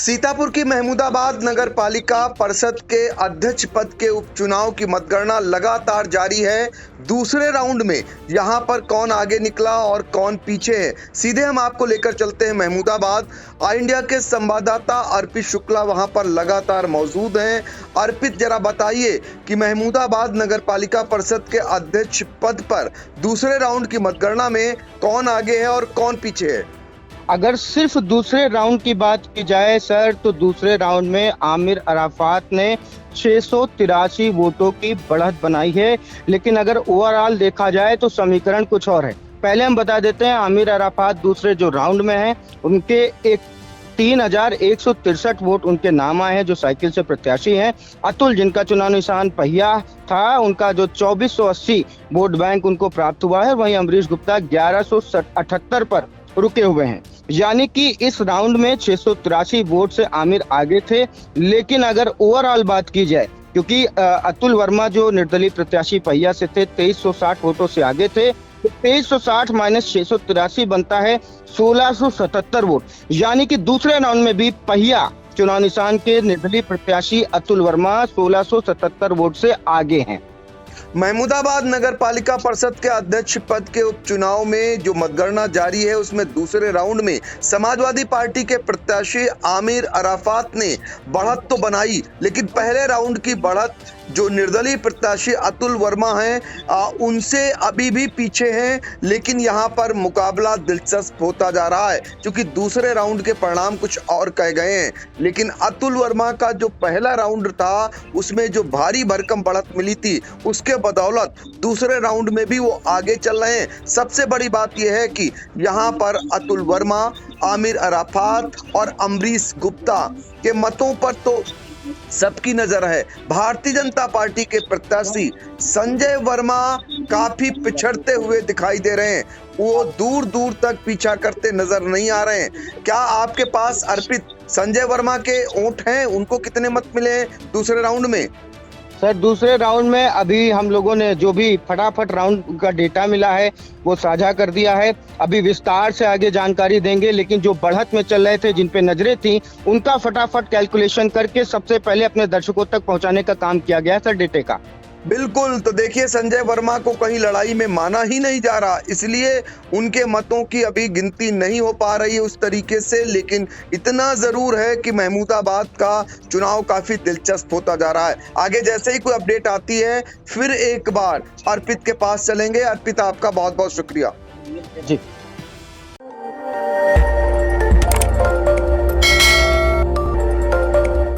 सीतापुर की महमूदाबाद नगर पालिका परिषद के अध्यक्ष पद के उपचुनाव की मतगणना लगातार जारी है। दूसरे राउंड में यहां पर कौन आगे निकला और कौन पीछे है, सीधे हम आपको लेकर चलते हैं महमूदाबाद। आई इंडिया के संवाददाता अर्पित शुक्ला वहां पर लगातार मौजूद हैं। अर्पित, जरा बताइए कि महमूदाबाद नगर पालिका परिषद के अध्यक्ष पद पर दूसरे राउंड की मतगणना में कौन आगे है और कौन पीछे है? अगर सिर्फ दूसरे राउंड की बात की जाए सर, तो दूसरे राउंड में आमिर अराफात ने 683 वोटों की बढ़त बनाई है। लेकिन अगर ओवरऑल देखा जाए तो समीकरण कुछ और है। पहले हम बता देते हैं, आमिर अराफात दूसरे जो राउंड में हैं, उनके 3163 वोट उनके नाम आए हैं, जो साइकिल से प्रत्याशी हैं। अतुल, जिनका चुनाव निशान पहिया था, उनका जो 2480 वोट बैंक उनको प्राप्त हुआ है। वहीं अमरीश गुप्ता 1178 पर रुके हुए हैं। यानी कि इस राउंड में 683 वोट से आमिर आगे थे। लेकिन अगर ओवरऑल बात की जाए, क्योंकि अतुल वर्मा जो निर्दलीय प्रत्याशी पहिया से थे 2360 वोटों से आगे थे, तो 2360 माइनस 683 बनता है 1677 वोट। यानी कि दूसरे राउंड में भी पहिया चुनाव निशान के निर्दलीय प्रत्याशी अतुल वर्मा 1677 वोट से आगे हैं। महमूदाबाद नगर पालिका परिषद के अध्यक्ष पद के उपचुनाव में जो मतगणना जारी है, उसमें दूसरे राउंड में समाजवादी पार्टी के प्रत्याशी आमिर अराफात ने बढ़त तो बनाई, लेकिन पहले राउंड की बढ़त जो निर्दलीय प्रत्याशी अतुल वर्मा हैं उनसे अभी भी पीछे हैं। लेकिन यहां पर मुकाबला दिलचस्प होता जा रहा है, क्योंकि दूसरे राउंड के परिणाम कुछ और कहे गए हैं। लेकिन अतुल वर्मा का जो पहला राउंड था, उसमें जो भारी भरकम बढ़त मिली थी, उसके बदौलत दूसरे राउंड में भी वो आगे चल रहे हैं। सबसे बड़ी बात यह है कि यहाँ पर अतुल वर्मा, आमिर अराफात और अमरीश गुप्ता के मतों पर तो सबकी नजर है। भारतीय जनता पार्टी के प्रत्याशी संजय वर्मा काफी पिछड़ते हुए दिखाई दे रहे हैं। वो दूर दूर तक पीछा करते नजर नहीं आ रहे हैं। क्या आपके पास अर्पित संजय वर्मा के वोट हैं? उनको कितने मत मिले दूसरे राउंड में? सर, दूसरे राउंड में अभी हम लोगों ने जो भी फटाफट राउंड का डेटा मिला है वो साझा कर दिया है। अभी विस्तार से आगे जानकारी देंगे, लेकिन जो बढ़त में चल रहे थे, जिन पे नजरें थी, उनका फटाफट कैलकुलेशन करके सबसे पहले अपने दर्शकों तक पहुंचाने का काम किया गया है सर, डेटे का। बिल्कुल। तो देखिए, संजय वर्मा को कहीं लड़ाई में माना ही नहीं जा रहा, इसलिए उनके मतों की अभी गिनती नहीं हो पा रही है उस तरीके से। लेकिन इतना जरूर है कि महमूदाबाद का चुनाव काफी दिलचस्प होता जा रहा है। आगे जैसे ही कोई अपडेट आती है, फिर एक बार अर्पित के पास चलेंगे। अर्पित, आपका बहुत बहुत शुक्रिया। जी।